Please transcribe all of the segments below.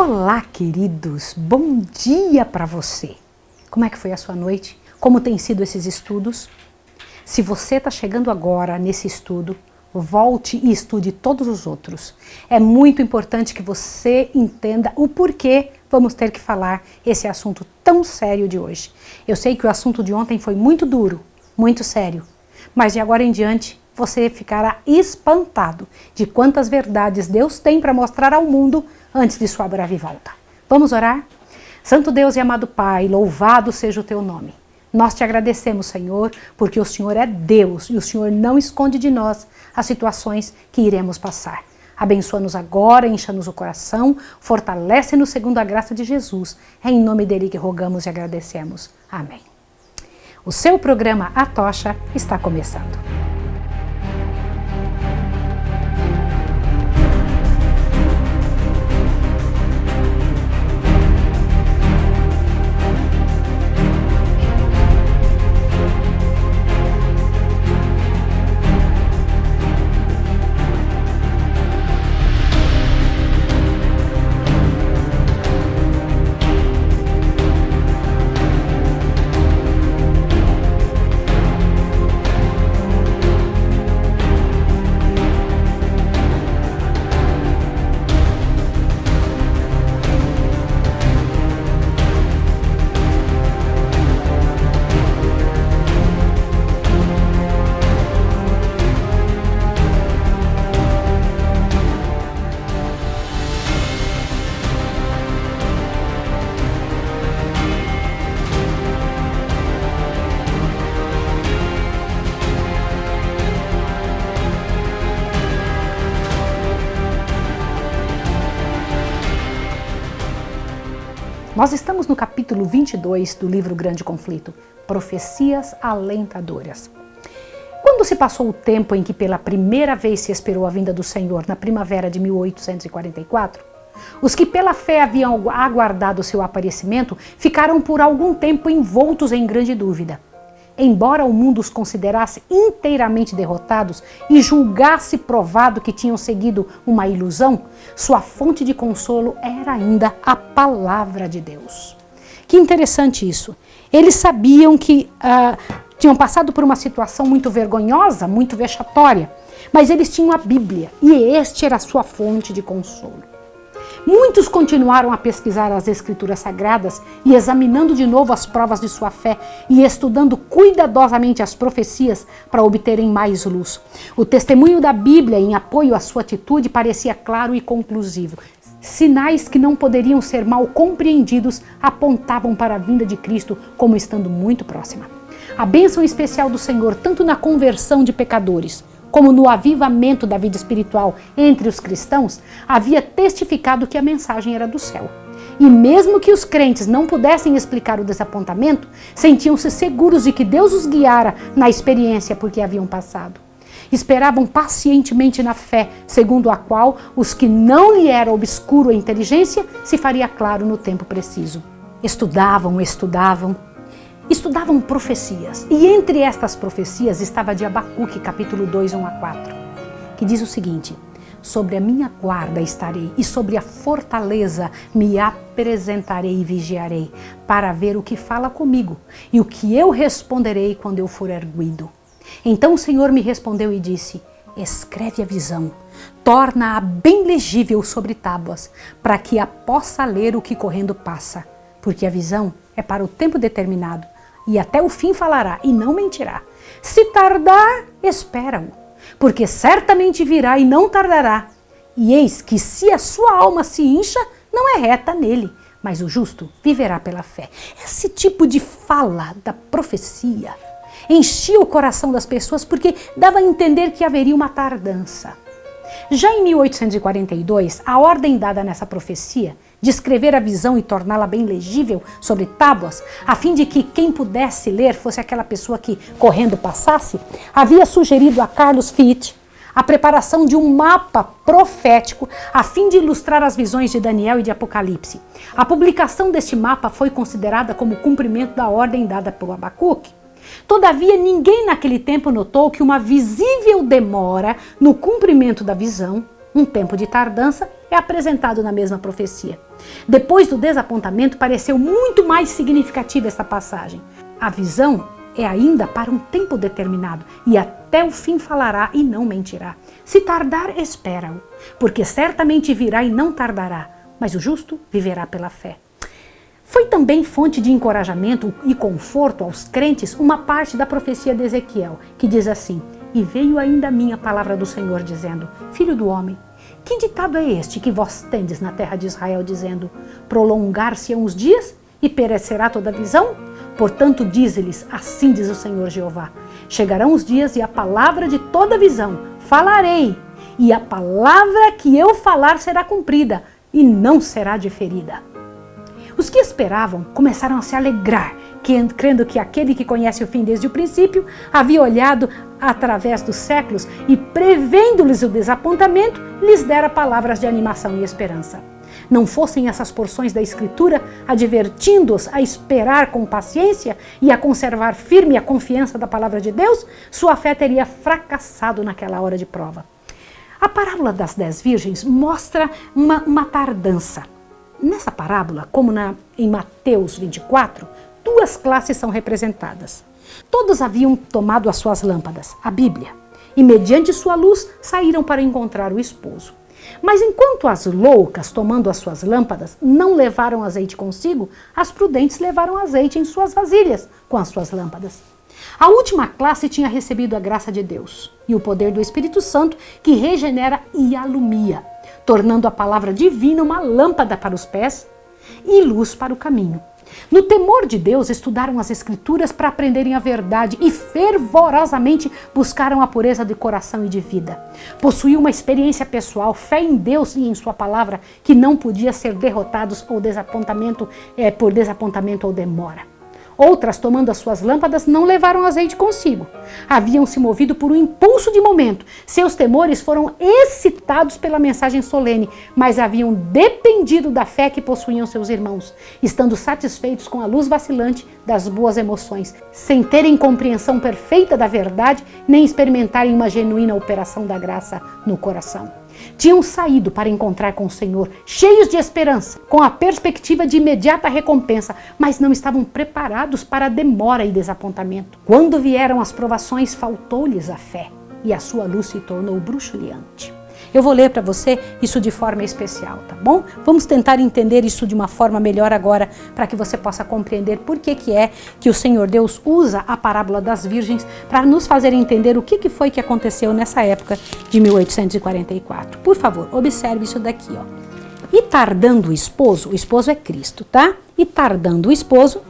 Olá, queridos! Bom dia para você! Como é que foi a sua noite? Como tem sido esses estudos? Se você está chegando agora nesse estudo, volte e estude todos os outros. É muito importante que você entenda o porquê vamos ter que falar esse assunto tão sério de hoje. Eu sei que o assunto de ontem foi muito duro, muito sério, mas de agora em diante você ficará espantado de quantas verdades Deus tem para mostrar ao mundo antes de sua breve volta. Vamos orar? Santo Deus e amado Pai, louvado seja o teu nome. Nós te agradecemos, Senhor, porque o Senhor é Deus e o Senhor não esconde de nós as situações que iremos passar. Abençoa-nos agora, encha-nos o coração, fortalece-nos segundo a graça de Jesus. É em nome dele que rogamos e agradecemos. Amém. O seu programa A Tocha está começando. Nós estamos no capítulo 22 do livro Grande Conflito, Profecias Alentadoras. Quando se passou o tempo em que pela primeira vez se esperou a vinda do Senhor na primavera de 1844, os que pela fé haviam aguardado seu aparecimento ficaram por algum tempo envoltos em grande dúvida. Embora o mundo os considerasse inteiramente derrotados e julgasse provado que tinham seguido uma ilusão, sua fonte de consolo era ainda a palavra de Deus. Que interessante isso. Eles sabiam que tinham passado por uma situação muito vergonhosa, muito vexatória, mas eles tinham a Bíblia e este era a sua fonte de consolo. Muitos continuaram a pesquisar as Escrituras Sagradas e examinando de novo as provas de sua fé e estudando cuidadosamente as profecias para obterem mais luz. O testemunho da Bíblia em apoio à sua atitude parecia claro e conclusivo. Sinais que não poderiam ser mal compreendidos apontavam para a vinda de Cristo como estando muito próxima. A bênção especial do Senhor, tanto na conversão de pecadores, como no avivamento da vida espiritual entre os cristãos, havia testificado que a mensagem era do céu. E mesmo que os crentes não pudessem explicar o desapontamento, sentiam-se seguros de que Deus os guiara na experiência por que haviam passado. Esperavam pacientemente na fé, segundo a qual os que não lhe era obscuro a inteligência se faria claro no tempo preciso. Estudavam profecias, e entre estas profecias estava a de Abacuque, capítulo 2, 1 a 4, que diz o seguinte: sobre a minha guarda estarei, e sobre a fortaleza me apresentarei e vigiarei, para ver o que fala comigo, e o que eu responderei quando eu for erguido. Então o Senhor me respondeu e disse: escreve a visão, torna-a bem legível sobre tábuas, para que a possa ler o que correndo passa, porque a visão é para o tempo determinado, e até o fim falará e não mentirá. Se tardar, espera-o, porque certamente virá e não tardará. E eis que se a sua alma se incha, não é reta nele, mas o justo viverá pela fé. Esse tipo de fala da profecia enchia o coração das pessoas porque dava a entender que haveria uma tardança. Já em 1842, a ordem dada nessa profecia de escrever a visão e torná-la bem legível sobre tábuas, a fim de que quem pudesse ler fosse aquela pessoa que correndo passasse, havia sugerido a Carlos Fitt a preparação de um mapa profético a fim de ilustrar as visões de Daniel e de Apocalipse. A publicação deste mapa foi considerada como cumprimento da ordem dada por Abacuque. Todavia, ninguém naquele tempo notou que uma visível demora no cumprimento da visão Um tempo de tardança é apresentado na mesma profecia. Depois do desapontamento, pareceu muito mais significativa esta passagem. A visão é ainda para um tempo determinado, e até o fim falará e não mentirá. Se tardar, espera-o, porque certamente virá e não tardará, mas o justo viverá pela fé. Foi também fonte de encorajamento e conforto aos crentes uma parte da profecia de Ezequiel, que diz assim: "E veio ainda a mim a palavra do Senhor, dizendo: Filho do homem, que ditado é este que vós tendes na terra de Israel, dizendo: Prolongar-se-ão os dias e perecerá toda a visão? Portanto, dize-lhes: Assim diz o Senhor Jeová: Chegarão os dias e a palavra de toda visão falarei, e a palavra que eu falar será cumprida e não será diferida." Os que esperavam começaram a se alegrar, crendo que aquele que conhece o fim desde o princípio havia olhado através dos séculos e, prevendo-lhes o desapontamento, lhes dera palavras de animação e esperança. Não fossem essas porções da Escritura advertindo-os a esperar com paciência e a conservar firme a confiança da palavra de Deus, sua fé teria fracassado naquela hora de prova. A parábola das 10 virgens mostra uma tardança. Nessa parábola, como em Mateus 24, duas classes são representadas. Todos haviam tomado as suas lâmpadas, a Bíblia, e mediante sua luz saíram para encontrar o esposo. Mas enquanto as loucas, tomando as suas lâmpadas, não levaram azeite consigo, as prudentes levaram azeite em suas vasilhas com as suas lâmpadas. A última classe tinha recebido a graça de Deus e o poder do Espírito Santo, que regenera e alumia, tornando a palavra divina uma lâmpada para os pés e luz para o caminho. No temor de Deus, estudaram as Escrituras para aprenderem a verdade e fervorosamente buscaram a pureza de coração e de vida. Possuíam uma experiência pessoal, fé em Deus e em sua palavra, que não podia ser derrotados por desapontamento ou demora. Outras, tomando as suas lâmpadas, não levaram azeite consigo. Haviam se movido por um impulso de momento. Seus temores foram excitados pela mensagem solene, mas haviam dependido da fé que possuíam seus irmãos, estando satisfeitos com a luz vacilante das boas emoções, sem terem compreensão perfeita da verdade, nem experimentarem uma genuína operação da graça no coração. Tinham saído para encontrar com o Senhor, cheios de esperança, com a perspectiva de imediata recompensa, mas não estavam preparados para a demora e desapontamento. Quando vieram as provações, faltou-lhes a fé, e a sua luz se tornou bruxuleante. Eu vou ler para você isso de forma especial, tá bom? Vamos tentar entender isso de uma forma melhor agora, para que você possa compreender por que é que o Senhor Deus usa a parábola das virgens para nos fazer entender o que foi que aconteceu nessa época de 1844. Por favor, observe isso daqui, ó. E tardando o esposo é Cristo, tá? E tardando o esposo,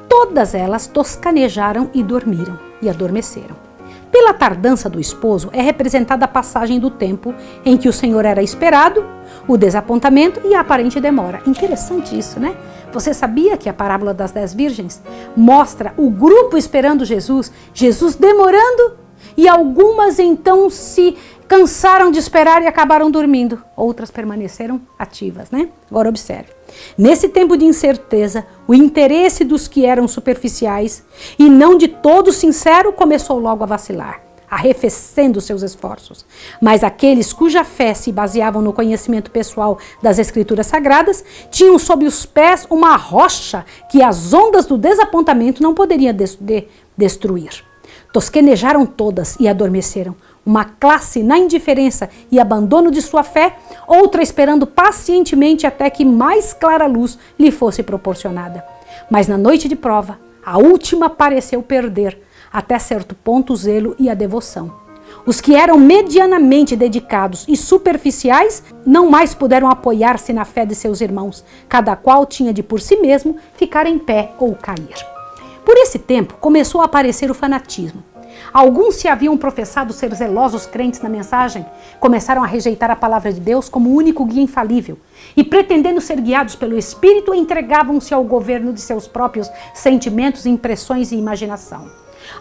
todas elas toscanejaram e dormiram, e adormeceram. Pela tardança do esposo é representada a passagem do tempo em que o Senhor era esperado, o desapontamento e a aparente demora. Interessante isso, né? Você sabia que a parábola das 10 virgens mostra o grupo esperando Jesus, Jesus demorando, e algumas então se cansaram de esperar e acabaram dormindo. Outras permaneceram ativas, né? Agora observe. Nesse tempo de incerteza, o interesse dos que eram superficiais e não de todo sincero começou logo a vacilar, arrefecendo seus esforços. Mas aqueles cuja fé se baseavam no conhecimento pessoal das Escrituras Sagradas tinham sob os pés uma rocha que as ondas do desapontamento não poderiam destruir. Tosquenejaram todas e adormeceram. Uma classe na indiferença e abandono de sua fé, outra esperando pacientemente até que mais clara luz lhe fosse proporcionada. Mas na noite de prova, a última pareceu perder, até certo ponto, o zelo e a devoção. Os que eram medianamente dedicados e superficiais não mais puderam apoiar-se na fé de seus irmãos, cada qual tinha de por si mesmo ficar em pé ou cair. Por esse tempo começou a aparecer o fanatismo. Alguns se haviam professado ser zelosos crentes na mensagem, começaram a rejeitar a palavra de Deus como o único guia infalível e, pretendendo ser guiados pelo Espírito, entregavam-se ao governo de seus próprios sentimentos, impressões e imaginação.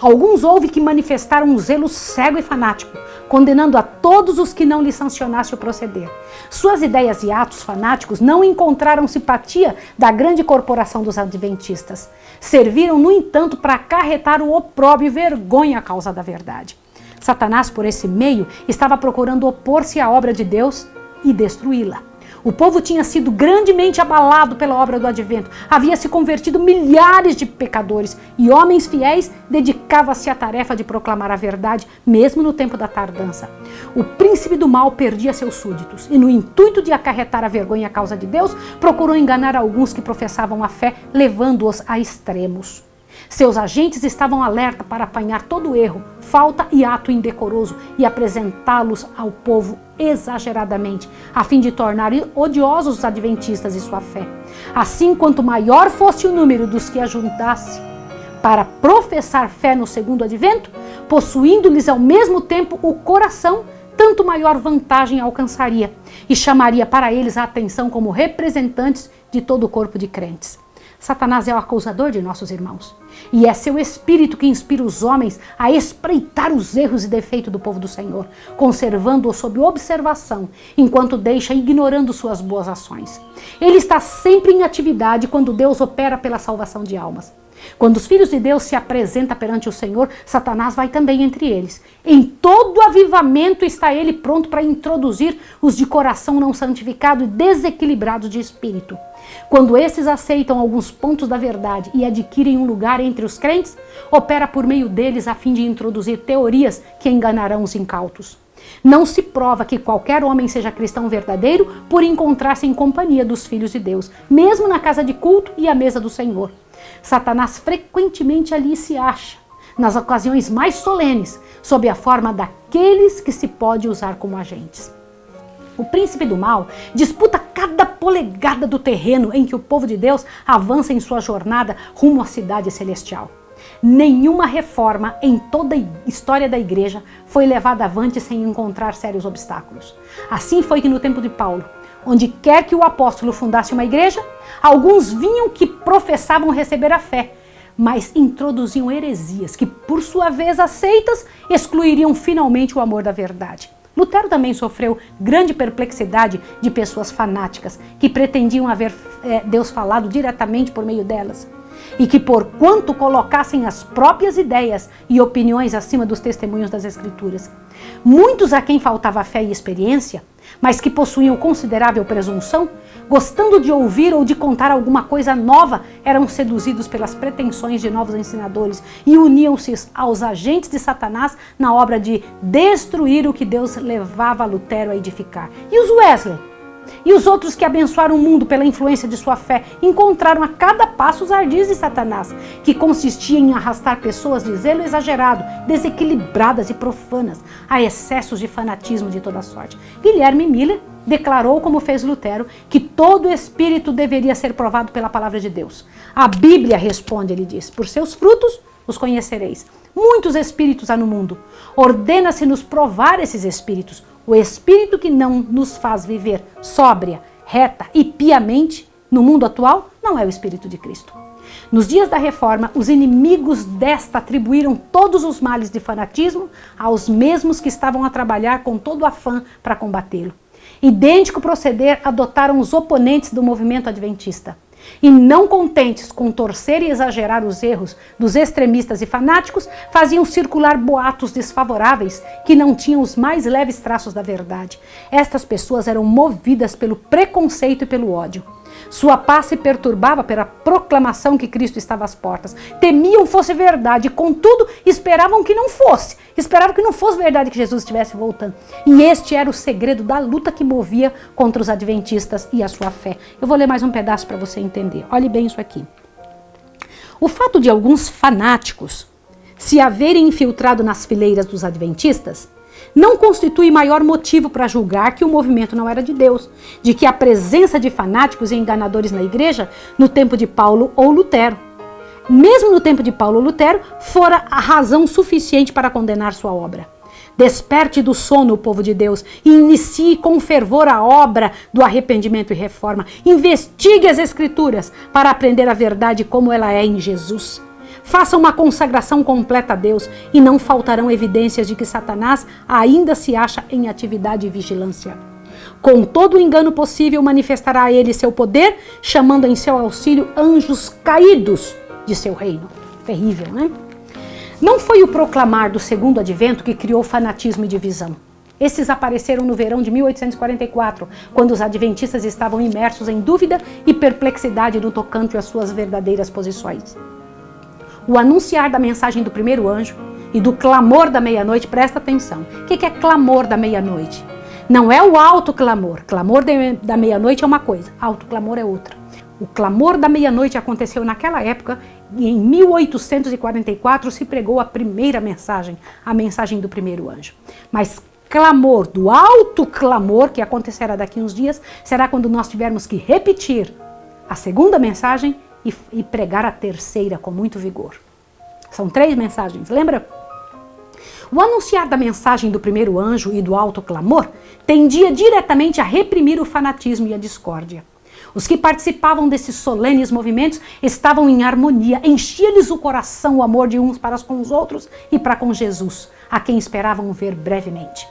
Alguns houve que manifestaram um zelo cego e fanático, condenando a todos os que não lhe sancionasse o proceder. Suas ideias e atos fanáticos não encontraram simpatia da grande corporação dos adventistas. Serviram, no entanto, para acarretar o opróbrio e vergonha à causa da verdade. Satanás, por esse meio, estava procurando opor-se à obra de Deus e destruí-la. O povo tinha sido grandemente abalado pela obra do advento. Havia se convertido milhares de pecadores e homens fiéis dedicavam-se à tarefa de proclamar a verdade, mesmo no tempo da tardança. O príncipe do mal perdia seus súditos e, no intuito de acarretar a vergonha à causa de Deus, procurou enganar alguns que professavam a fé, levando-os a extremos. Seus agentes estavam alerta para apanhar todo erro, falta e ato indecoroso e apresentá-los ao povo exageradamente, a fim de tornar odiosos os adventistas e sua fé. Assim, quanto maior fosse o número dos que ajudasse para professar fé no segundo advento, possuindo-lhes ao mesmo tempo o coração, tanto maior vantagem alcançaria e chamaria para eles a atenção como representantes de todo o corpo de crentes. Satanás é o acusador de nossos irmãos. E é seu espírito que inspira os homens a espreitar os erros e defeitos do povo do Senhor, conservando-o sob observação, enquanto deixa ignorando suas boas ações. Ele está sempre em atividade quando Deus opera pela salvação de almas. Quando os filhos de Deus se apresentam perante o Senhor, Satanás vai também entre eles. Em todo avivamento está ele pronto para introduzir os de coração não santificado e desequilibrados de espírito. Quando esses aceitam alguns pontos da verdade e adquirem um lugar entre os crentes, opera por meio deles a fim de introduzir teorias que enganarão os incautos. Não se prova que qualquer homem seja cristão verdadeiro por encontrar-se em companhia dos filhos de Deus, mesmo na casa de culto e à mesa do Senhor. Satanás frequentemente ali se acha, nas ocasiões mais solenes, sob a forma daqueles que se pode usar como agentes. O príncipe do mal disputa cada polegada do terreno em que o povo de Deus avança em sua jornada rumo à cidade celestial. Nenhuma reforma em toda a história da igreja foi levada avante sem encontrar sérios obstáculos. Assim foi que no tempo de Paulo, onde quer que o apóstolo fundasse uma igreja, alguns vinham que professavam receber a fé, mas introduziam heresias que, por sua vez aceitas, excluiriam finalmente o amor da verdade. Lutero também sofreu grande perplexidade de pessoas fanáticas que pretendiam haver Deus falado diretamente por meio delas e que, porquanto colocassem as próprias ideias e opiniões acima dos testemunhos das Escrituras. Muitos a quem faltava fé e experiência, mas que possuíam considerável presunção, gostando de ouvir ou de contar alguma coisa nova, eram seduzidos pelas pretensões de novos ensinadores e uniam-se aos agentes de Satanás na obra de destruir o que Deus levava Lutero a edificar. E os Wesley? E os outros que abençoaram o mundo pela influência de sua fé encontraram a cada passo os ardis de Satanás, que consistia em arrastar pessoas de zelo exagerado, desequilibradas e profanas, a excessos de fanatismo de toda sorte. Guilherme Miller declarou, como fez Lutero, que todo espírito deveria ser provado pela palavra de Deus. A Bíblia responde, ele diz, por seus frutos os conhecereis. Muitos espíritos há no mundo. Ordena-se-nos provar esses espíritos. O espírito que não nos faz viver sóbria, reta e piamente no mundo atual não é o Espírito de Cristo. Nos dias da Reforma, os inimigos desta atribuíram todos os males de fanatismo aos mesmos que estavam a trabalhar com todo afã para combatê-lo. Idêntico proceder adotaram os oponentes do movimento adventista. E não contentes com torcer e exagerar os erros dos extremistas e fanáticos, faziam circular boatos desfavoráveis que não tinham os mais leves traços da verdade. Estas pessoas eram movidas pelo preconceito e pelo ódio. Sua paz se perturbava pela proclamação que Cristo estava às portas. Temiam fosse verdade, contudo, esperavam que não fosse. Esperavam que não fosse verdade que Jesus estivesse voltando. E este era o segredo da luta que movia contra os adventistas e a sua fé. Eu vou ler mais um pedaço para você entender. Olhe bem isso aqui. O fato de alguns fanáticos se haverem infiltrado nas fileiras dos adventistas não constitui maior motivo para julgar que o movimento não era de Deus, de que a presença de fanáticos e enganadores na igreja no tempo de Paulo ou Lutero. Mesmo no tempo de Paulo ou Lutero, fora a razão suficiente para condenar sua obra. Desperte do sono o povo de Deus e inicie com fervor a obra do arrependimento e reforma. Investigue as Escrituras para aprender a verdade como ela é em Jesus. Faça uma consagração completa a Deus e não faltarão evidências de que Satanás ainda se acha em atividade e vigilância. Com todo o engano possível, manifestará a ele seu poder, chamando em seu auxílio anjos caídos de seu reino. Terrível, né? Não foi o proclamar do segundo advento que criou fanatismo e divisão. Esses apareceram no verão de 1844, quando os adventistas estavam imersos em dúvida e perplexidade no tocante às suas verdadeiras posições. O anunciar da mensagem do primeiro anjo e do clamor da meia-noite, presta atenção. O que é clamor da meia-noite? Não é o alto clamor. Clamor da meia-noite é uma coisa, alto clamor é outra. O clamor da meia-noite aconteceu naquela época e em 1844 se pregou a primeira mensagem, a mensagem do primeiro anjo. Mas clamor, do alto clamor, que acontecerá daqui uns dias, será quando nós tivermos que repetir a segunda mensagem e pregar a terceira com muito vigor. São 3 mensagens, lembra? O anunciar da mensagem do primeiro anjo e do alto clamor tendia diretamente a reprimir o fanatismo e a discórdia. Os que participavam desses solenes movimentos estavam em harmonia, enchia-lhes o coração o amor de uns para com os outros e para com Jesus, a quem esperavam ver brevemente.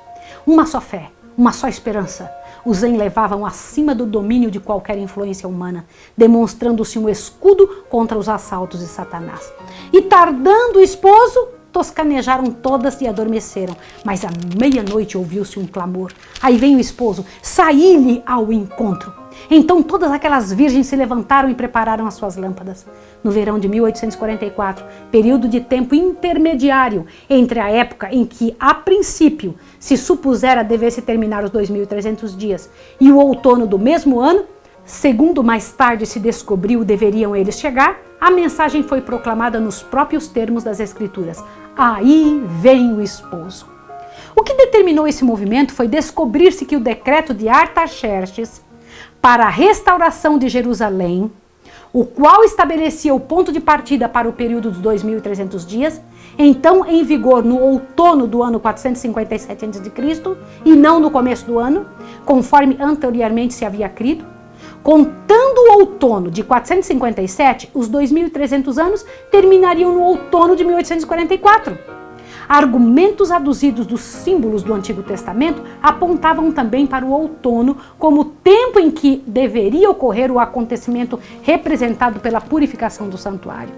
Uma só fé, uma só esperança, os enlevavam acima do domínio de qualquer influência humana, demonstrando-se um escudo contra os assaltos de Satanás. E tardando o esposo, toscanejaram todas e adormeceram, mas à meia-noite ouviu-se um clamor. Aí vem o esposo, saí-lhe ao encontro. Então todas aquelas virgens se levantaram e prepararam as suas lâmpadas. No verão de 1844, período de tempo intermediário entre a época em que, a princípio, se supusera dever-se terminar os 2.300 dias e o outono do mesmo ano, segundo mais tarde se descobriu deveriam eles chegar, a mensagem foi proclamada nos próprios termos das Escrituras. Aí vem o esposo. O que determinou esse movimento foi descobrir-se que o decreto de Artaxerxes para a restauração de Jerusalém, o qual estabelecia o ponto de partida para o período dos 2.300 dias, então em vigor no outono do ano 457 a.C. e não no começo do ano, conforme anteriormente se havia crido. Contando o outono de 457, os 2.300 anos terminariam no outono de 1844. Argumentos aduzidos dos símbolos do Antigo Testamento apontavam também para o outono como o tempo em que deveria ocorrer o acontecimento representado pela purificação do santuário.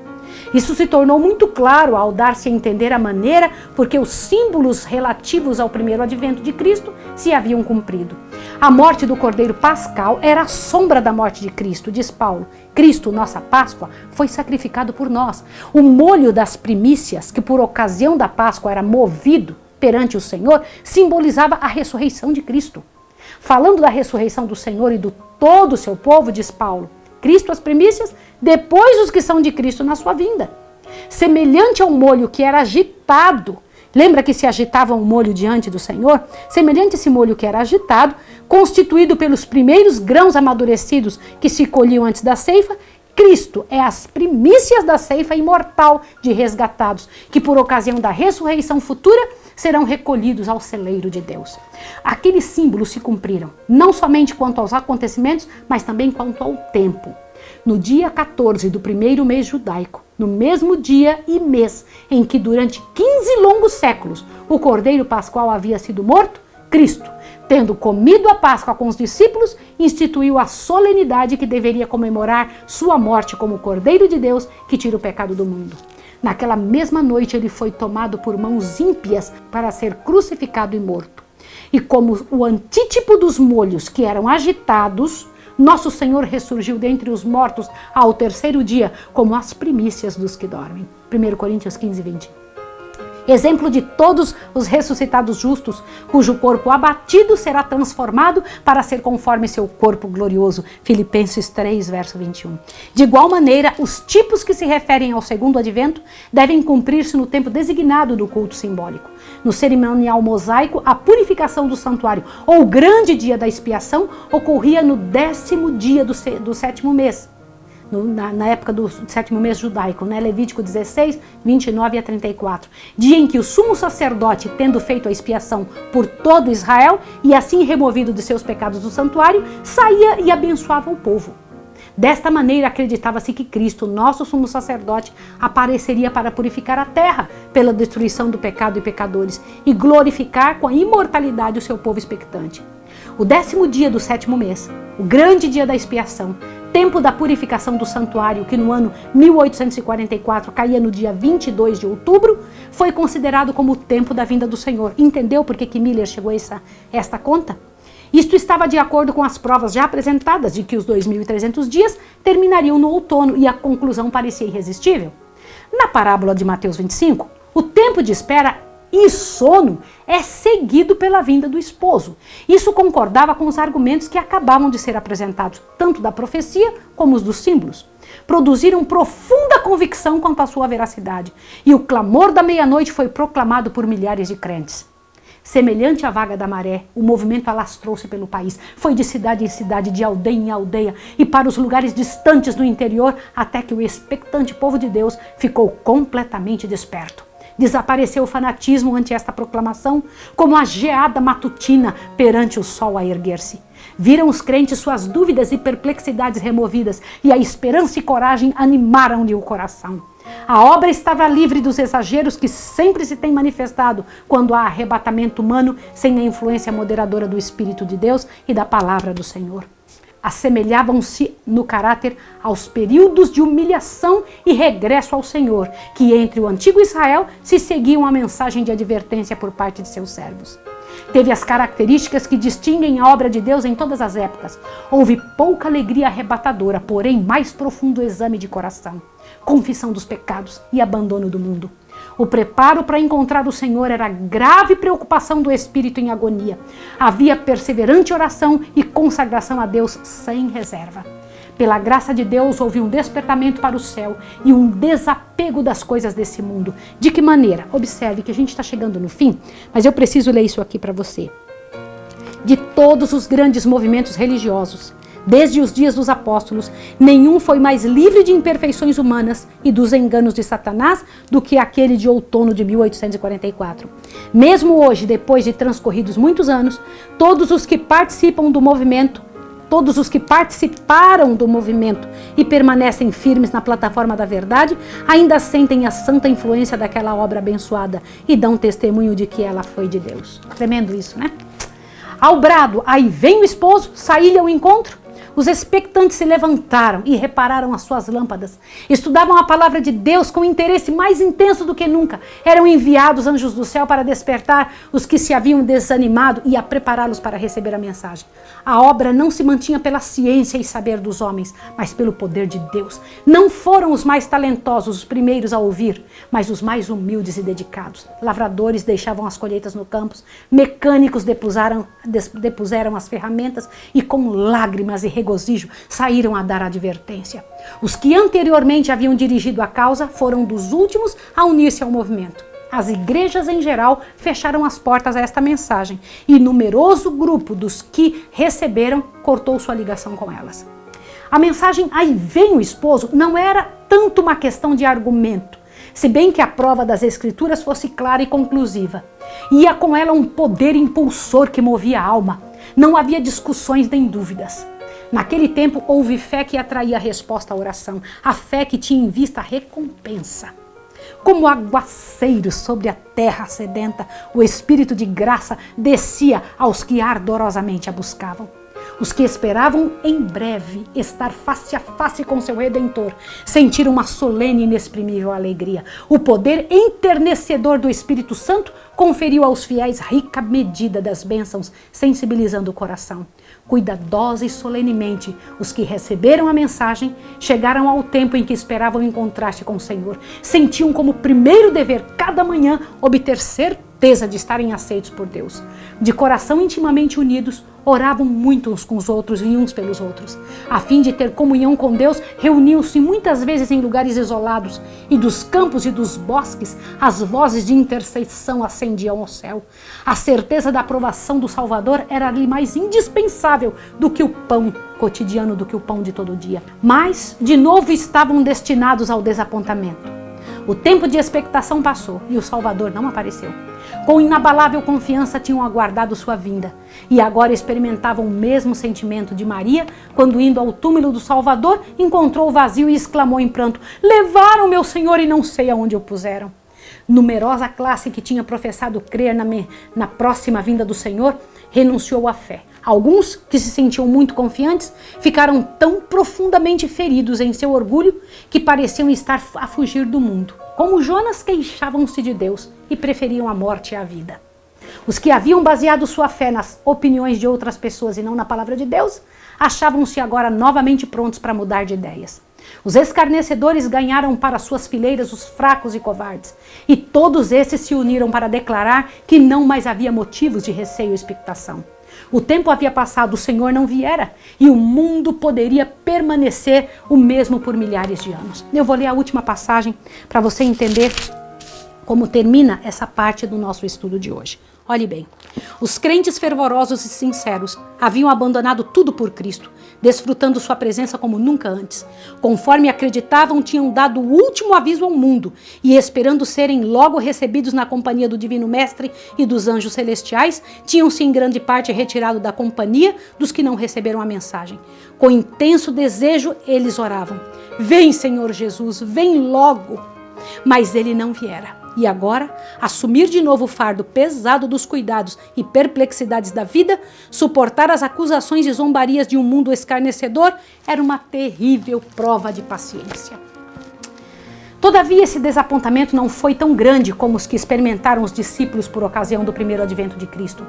Isso se tornou muito claro ao dar-se a entender a maneira por que os símbolos relativos ao primeiro advento de Cristo se haviam cumprido. A morte do Cordeiro Pascal era a sombra da morte de Cristo, diz Paulo. Cristo, nossa Páscoa, foi sacrificado por nós. O molho das primícias, que por ocasião da Páscoa era movido perante o Senhor, simbolizava a ressurreição de Cristo. Falando da ressurreição do Senhor e do todo o seu povo, diz Paulo, Cristo as primícias, depois os que são de Cristo na sua vinda. Semelhante ao molho que era agitado, lembra que se agitava um molho diante do Senhor? Semelhante a esse molho que era agitado, constituído pelos primeiros grãos amadurecidos que se colhiam antes da ceifa, Cristo é as primícias da ceifa imortal de resgatados, que por ocasião da ressurreição futura serão recolhidos ao celeiro de Deus. Aqueles símbolos se cumpriram, não somente quanto aos acontecimentos, mas também quanto ao tempo. No dia 14 do primeiro mês judaico, no mesmo dia e mês em que durante 15 longos séculos o Cordeiro Pascual havia sido morto, Cristo, tendo comido a Páscoa com os discípulos, instituiu a solenidade que deveria comemorar sua morte como Cordeiro de Deus que tira o pecado do mundo. Naquela mesma noite ele foi tomado por mãos ímpias para ser crucificado e morto. E como o antítipo dos molhos que eram agitados, nosso Senhor ressurgiu dentre os mortos ao terceiro dia, como as primícias dos que dormem. 1 Coríntios 15, 20. Exemplo de todos os ressuscitados justos, cujo corpo abatido será transformado para ser conforme seu corpo glorioso. Filipenses 3, verso 21. De igual maneira, os tipos que se referem ao segundo advento devem cumprir-se no tempo designado do culto simbólico. No cerimonial mosaico, a purificação do santuário, ou o grande dia da expiação, ocorria no 10º dia do 7º mês. Na época do 7º mês judaico, né? Levítico 16, 29 a 34. Dia em que o sumo sacerdote, tendo feito a expiação por todo Israel e assim removido de seus pecados do santuário, saía e abençoava o povo. Desta maneira, acreditava-se que Cristo, nosso sumo sacerdote, apareceria para purificar a terra pela destruição do pecado e pecadores e glorificar com a imortalidade o seu povo expectante. O 10º dia do 7º mês, o grande dia da expiação, tempo da purificação do santuário, que no ano 1844 caía no dia 22 de outubro, foi considerado como o tempo da vinda do Senhor. Entendeu por que Miller chegou a esta conta? Isto estava de acordo com as provas já apresentadas de que os 2.300 dias terminariam no outono e a conclusão parecia irresistível. Na parábola de Mateus 25, o tempo de espera e sono é seguido pela vinda do esposo. Isso concordava com os argumentos que acabavam de ser apresentados, tanto da profecia como os dos símbolos. Produziram profunda convicção quanto à sua veracidade, e o clamor da meia-noite foi proclamado por milhares de crentes. Semelhante à vaga da maré, o movimento alastrou-se pelo país. Foi de cidade em cidade, de aldeia em aldeia e para os lugares distantes do interior, até que o expectante povo de Deus ficou completamente desperto. Desapareceu o fanatismo ante esta proclamação, como a geada matutina perante o sol a erguer-se. Viram os crentes suas dúvidas e perplexidades removidas, e a esperança e coragem animaram-lhe o coração. A obra estava livre dos exageros que sempre se tem manifestado quando há arrebatamento humano sem a influência moderadora do Espírito de Deus e da palavra do Senhor. Assemelhavam-se no caráter aos períodos de humilhação e regresso ao Senhor, que entre o antigo Israel se seguiam a mensagem de advertência por parte de seus servos. Teve as características que distinguem a obra de Deus em todas as épocas. Houve pouca alegria arrebatadora, porém mais profundo exame de coração, confissão dos pecados e abandono do mundo. O preparo para encontrar o Senhor era grave preocupação do espírito em agonia. Havia perseverante oração e consagração a Deus sem reserva. Pela graça de Deus, houve um despertamento para o céu e um desapego das coisas desse mundo. De que maneira? Observe que a gente está chegando no fim, mas eu preciso ler isso aqui para você. De todos os grandes movimentos religiosos, desde os dias dos apóstolos, nenhum foi mais livre de imperfeições humanas e dos enganos de Satanás do que aquele de outono de 1844. Mesmo hoje, depois de transcorridos muitos anos, todos os que participaram do movimento e permanecem firmes na plataforma da verdade, ainda sentem a santa influência daquela obra abençoada e dão testemunho de que ela foi de Deus. Tremendo isso, né? Ao brado, aí vem o esposo, saí-lhe ao encontro. Os expectantes se levantaram e repararam as suas lâmpadas. Estudavam a palavra de Deus com interesse mais intenso do que nunca. Eram enviados anjos do céu para despertar os que se haviam desanimado e a prepará-los para receber a mensagem. A obra não se mantinha pela ciência e saber dos homens, mas pelo poder de Deus. Não foram os mais talentosos os primeiros a ouvir, mas os mais humildes e dedicados. Lavradores deixavam as colheitas no campo, mecânicos depuseram as ferramentas e com lágrimas e regozijo saíram a dar advertência. Os que anteriormente haviam dirigido a causa foram dos últimos a unir-se ao movimento. As igrejas em geral fecharam as portas a esta mensagem e numeroso grupo dos que receberam cortou sua ligação com elas. A mensagem "aí vem o esposo" não era tanto uma questão de argumento, se bem que a prova das escrituras fosse clara e conclusiva. Ia com ela um poder impulsor que movia a alma. Não havia discussões nem dúvidas. Naquele tempo houve fé que atraía a resposta à oração, a fé que tinha em vista a recompensa. Como aguaceiros sobre a terra sedenta, o Espírito de graça descia aos que ardorosamente a buscavam. Os que esperavam em breve estar face a face com seu Redentor sentiram uma solene e inexprimível alegria. O poder enternecedor do Espírito Santo conferiu aos fiéis rica medida das bênçãos, sensibilizando o coração. Cuidadosa e solenemente, os que receberam a mensagem chegaram ao tempo em que esperavam encontrar-se com o Senhor. Sentiam como primeiro dever cada manhã obter certeza de estarem aceitos por Deus. De coração intimamente unidos, oravam muito uns com os outros e uns pelos outros. A fim de ter comunhão com Deus, reuniam-se muitas vezes em lugares isolados, e dos campos e dos bosques as vozes de intercessão ascendiam ao céu. A certeza da aprovação do Salvador era ali mais indispensável do que o pão cotidiano, do que o pão de todo dia. Mas, de novo, estavam destinados ao desapontamento. O tempo de expectação passou e o Salvador não apareceu. Com inabalável confiança tinham aguardado sua vinda e agora experimentavam o mesmo sentimento de Maria quando, indo ao túmulo do Salvador, encontrou o vazio e exclamou em pranto: "Levaram meu Senhor e não sei aonde o puseram." Numerosa classe que tinha professado crer na próxima vinda do Senhor renunciou à fé. Alguns, que se sentiam muito confiantes, ficaram tão profundamente feridos em seu orgulho que pareciam estar a fugir do mundo. Como Jonas, queixavam-se de Deus e preferiam a morte à vida. Os que haviam baseado sua fé nas opiniões de outras pessoas e não na palavra de Deus, achavam-se agora novamente prontos para mudar de ideias. Os escarnecedores ganharam para suas fileiras os fracos e covardes, e todos esses se uniram para declarar que não mais havia motivos de receio e expectação. O tempo havia passado, o Senhor não viera, e o mundo poderia permanecer o mesmo por milhares de anos. Eu vou ler a última passagem para você entender como termina essa parte do nosso estudo de hoje. Olhe bem, os crentes fervorosos e sinceros haviam abandonado tudo por Cristo, desfrutando sua presença como nunca antes. Conforme acreditavam, tinham dado o último aviso ao mundo e, esperando serem logo recebidos na companhia do Divino Mestre e dos anjos celestiais, tinham-se em grande parte retirado da companhia dos que não receberam a mensagem. Com intenso desejo, eles oravam: "Vem, Senhor Jesus, vem logo!" Mas ele não viera. E agora, assumir de novo o fardo pesado dos cuidados e perplexidades da vida, suportar as acusações e zombarias de um mundo escarnecedor, era uma terrível prova de paciência. Todavia, esse desapontamento não foi tão grande como os que experimentaram os discípulos por ocasião do primeiro advento de Cristo.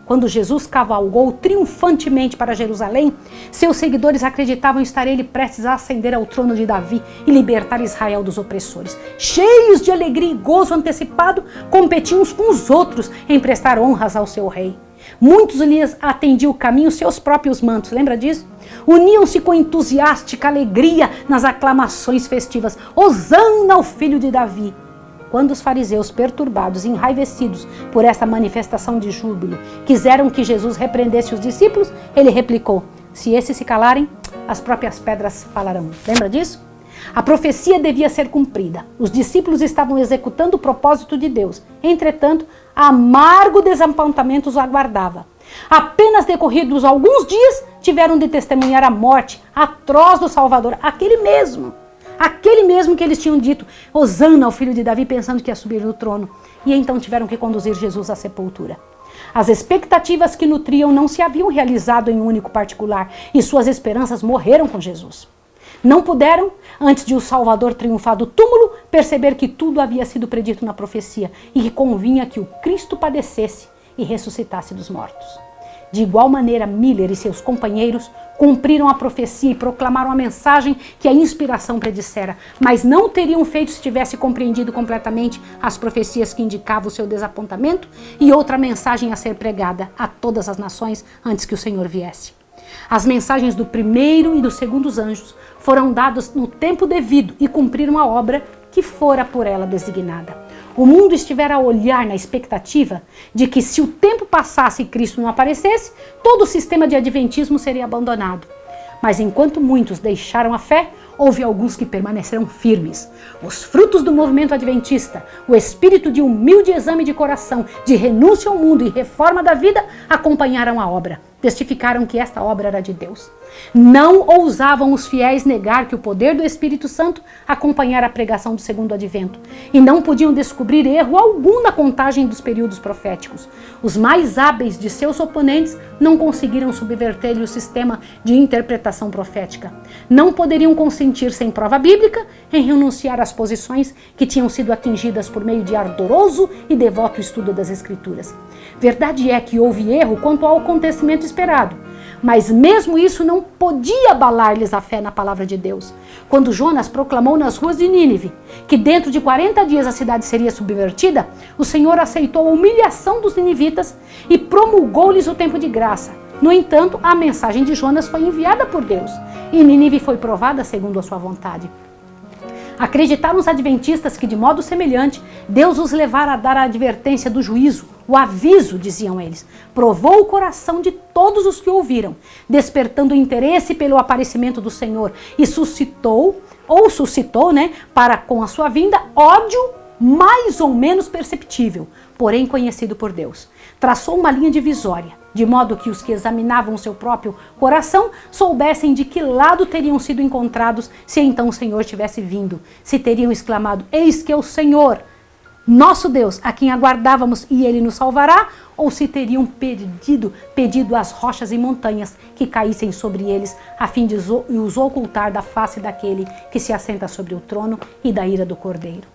Quando Jesus cavalgou triunfantemente para Jerusalém, seus seguidores acreditavam estar ele prestes a ascender ao trono de Davi e libertar Israel dos opressores. Cheios de alegria e gozo antecipado, competiam uns com os outros em prestar honras ao seu rei. Muitos lhes atendiam o caminho seus próprios mantos, lembra disso? Uniam-se com entusiástica alegria nas aclamações festivas: "Hosana ao filho de Davi!" Quando os fariseus, perturbados e enraivecidos por esta manifestação de júbilo, quiseram que Jesus repreendesse os discípulos, ele replicou: "Se esses se calarem, as próprias pedras falarão." Lembra disso? A profecia devia ser cumprida. Os discípulos estavam executando o propósito de Deus. Entretanto, amargo desapontamento os aguardava. Apenas decorridos alguns dias, tiveram de testemunhar a morte atroz do Salvador, aquele mesmo que eles tinham dito: "Hosana ao filho de Davi", pensando que ia subir no trono. E então tiveram que conduzir Jesus à sepultura. As expectativas que nutriam não se haviam realizado em um único particular, e suas esperanças morreram com Jesus. Não puderam, antes de o Salvador triunfar do túmulo, perceber que tudo havia sido predito na profecia e que convinha que o Cristo padecesse e ressuscitasse dos mortos. De igual maneira, Miller e seus companheiros cumpriram a profecia e proclamaram a mensagem que a inspiração predissera, mas não o teriam feito se tivesse compreendido completamente as profecias que indicavam o seu desapontamento e outra mensagem a ser pregada a todas as nações antes que o Senhor viesse. As mensagens do primeiro e do segundo anjos foram dadas no tempo devido e cumpriram a obra que fora por ela designada. O mundo estivera a olhar na expectativa de que, se o tempo passasse e Cristo não aparecesse, todo o sistema de adventismo seria abandonado. Mas enquanto muitos deixaram a fé, houve alguns que permaneceram firmes. Os frutos do movimento adventista, o espírito de humilde exame de coração, de renúncia ao mundo e reforma da vida, acompanharam a obra. Testificaram que esta obra era de Deus. Não ousavam os fiéis negar que o poder do Espírito Santo acompanhara a pregação do segundo advento, e não podiam descobrir erro algum na contagem dos períodos proféticos. Os mais hábeis de seus oponentes não conseguiram subverter-lhe o sistema de interpretação profética. Não poderiam consentir, sem prova bíblica, em renunciar às posições que tinham sido atingidas por meio de ardoroso e devoto estudo das Escrituras. Verdade é que houve erro quanto ao acontecimento esperado, mas mesmo isso não podia abalar-lhes a fé na palavra de Deus. Quando Jonas proclamou nas ruas de Nínive que dentro de 40 dias a cidade seria subvertida, o Senhor aceitou a humilhação dos ninivitas e promulgou-lhes o tempo de graça. No entanto, a mensagem de Jonas foi enviada por Deus e Nínive foi provada segundo a sua vontade. Acreditaram os adventistas que, de modo semelhante, Deus os levara a dar a advertência do juízo, o aviso, diziam eles, provou o coração de todos os que ouviram, despertando interesse pelo aparecimento do Senhor e suscitou, para com a sua vinda, ódio mais ou menos perceptível, porém conhecido por Deus. Traçou uma linha divisória, de modo que os que examinavam o seu próprio coração soubessem de que lado teriam sido encontrados se então o Senhor tivesse vindo, se teriam exclamado: "Eis que é o Senhor", nosso Deus, a quem aguardávamos e ele nos salvará, ou se teriam pedido às rochas e montanhas que caíssem sobre eles, a fim de os ocultar da face daquele que se assenta sobre o trono e da ira do Cordeiro.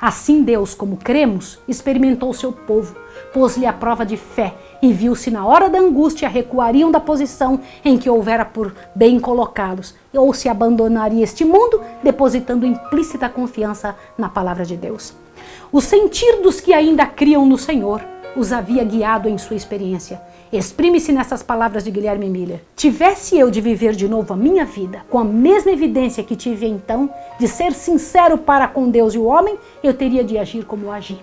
Assim Deus, como cremos, experimentou o seu povo, pôs-lhe a prova de fé e viu se na hora da angústia recuariam da posição em que houvera por bem colocá-los, ou se abandonaria este mundo, depositando implícita confiança na palavra de Deus. O sentir dos que ainda criam no Senhor os havia guiado em sua experiência. Exprime-se nessas palavras de Guilherme Miller. Tivesse eu de viver de novo a minha vida, com a mesma evidência que tive então, de ser sincero para com Deus e o homem, eu teria de agir como agi.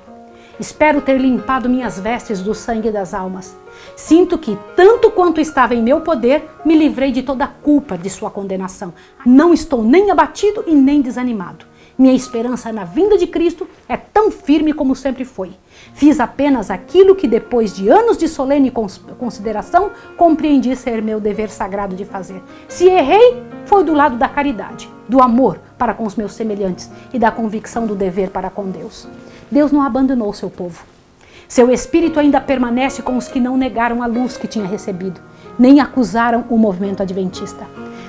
Espero ter limpado minhas vestes do sangue das almas. Sinto que, tanto quanto estava em meu poder, me livrei de toda a culpa de sua condenação. Não estou nem abatido e nem desanimado. Minha esperança na vinda de Cristo é tão firme como sempre foi. Fiz apenas aquilo que, depois de anos de solene consideração, compreendi ser meu dever sagrado de fazer. Se errei, foi do lado da caridade, do amor para com os meus semelhantes e da convicção do dever para com Deus. Deus não abandonou seu povo. Seu espírito ainda permanece com os que não negaram a luz que tinha recebido, nem acusaram o movimento adventista.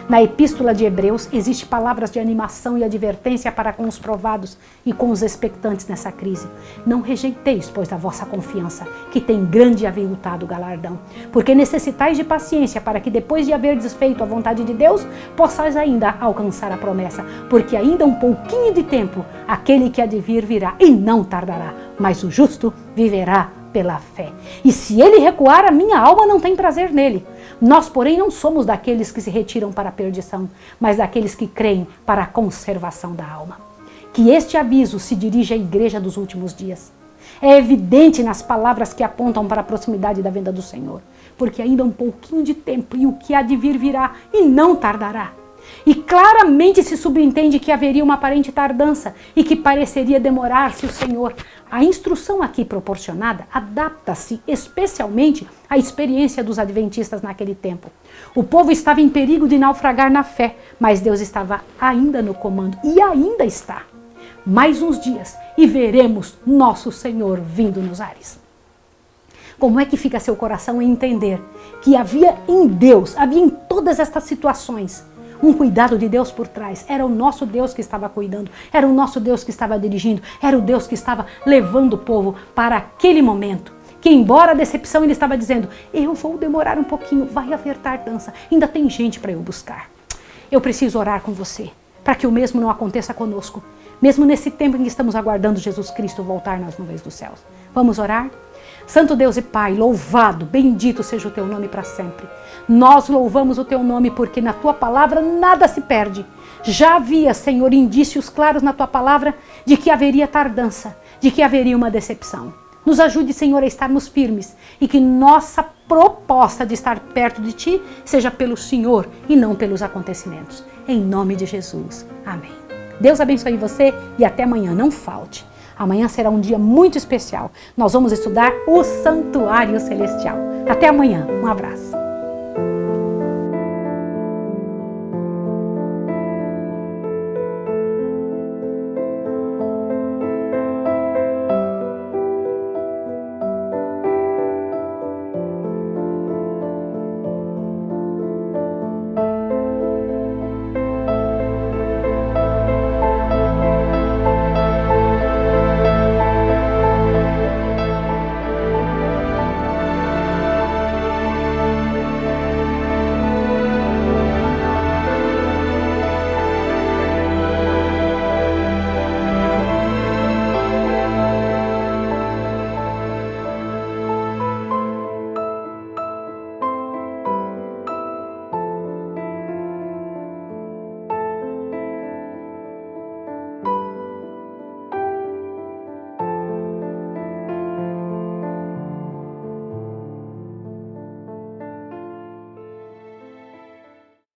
Na Epístola de Hebreus, existe palavras de animação e advertência para com os provados e com os expectantes nessa crise. Não rejeiteis, pois, a vossa confiança, que tem grande e aviltado galardão. Porque necessitais de paciência para que, depois de haver desfeito a vontade de Deus, possais ainda alcançar a promessa. Porque ainda um pouquinho de tempo, aquele que há de vir virá e não tardará, mas o justo viverá pela fé. E se ele recuar, a minha alma não tem prazer nele. Nós, porém, não somos daqueles que se retiram para a perdição, mas daqueles que creem para a conservação da alma. Que este aviso se dirige à igreja dos últimos dias. É evidente nas palavras que apontam para a proximidade da vinda do Senhor, porque ainda um pouquinho de tempo e o que há de vir virá e não tardará. E claramente se subentende que haveria uma aparente tardança e que pareceria demorar-se o Senhor. A instrução aqui proporcionada adapta-se especialmente à experiência dos adventistas naquele tempo. O povo estava em perigo de naufragar na fé, mas Deus estava ainda no comando e ainda está. Mais uns dias e veremos nosso Senhor vindo nos ares. Como é que fica seu coração em entender que havia em Deus, havia em todas estas situações, um cuidado de Deus por trás? Era o nosso Deus que estava cuidando, era o nosso Deus que estava dirigindo, era o Deus que estava levando o povo para aquele momento. Que embora a decepção, ele estava dizendo, eu vou demorar um pouquinho, vai haver tardança, ainda tem gente para eu buscar. Eu preciso orar com você, para que o mesmo não aconteça conosco, mesmo nesse tempo em que estamos aguardando Jesus Cristo voltar nas nuvens dos céus. Vamos orar? Santo Deus e Pai, louvado, bendito seja o teu nome para sempre. Nós louvamos o teu nome porque na tua palavra nada se perde. Já havia, Senhor, indícios claros na tua palavra de que haveria tardança, de que haveria uma decepção. Nos ajude, Senhor, a estarmos firmes e que nossa proposta de estar perto de ti seja pelo Senhor e não pelos acontecimentos. Em nome de Jesus. Amém. Deus abençoe você e até amanhã. Não falte. Amanhã será um dia muito especial. Nós vamos estudar o Santuário Celestial. Até amanhã. Um abraço.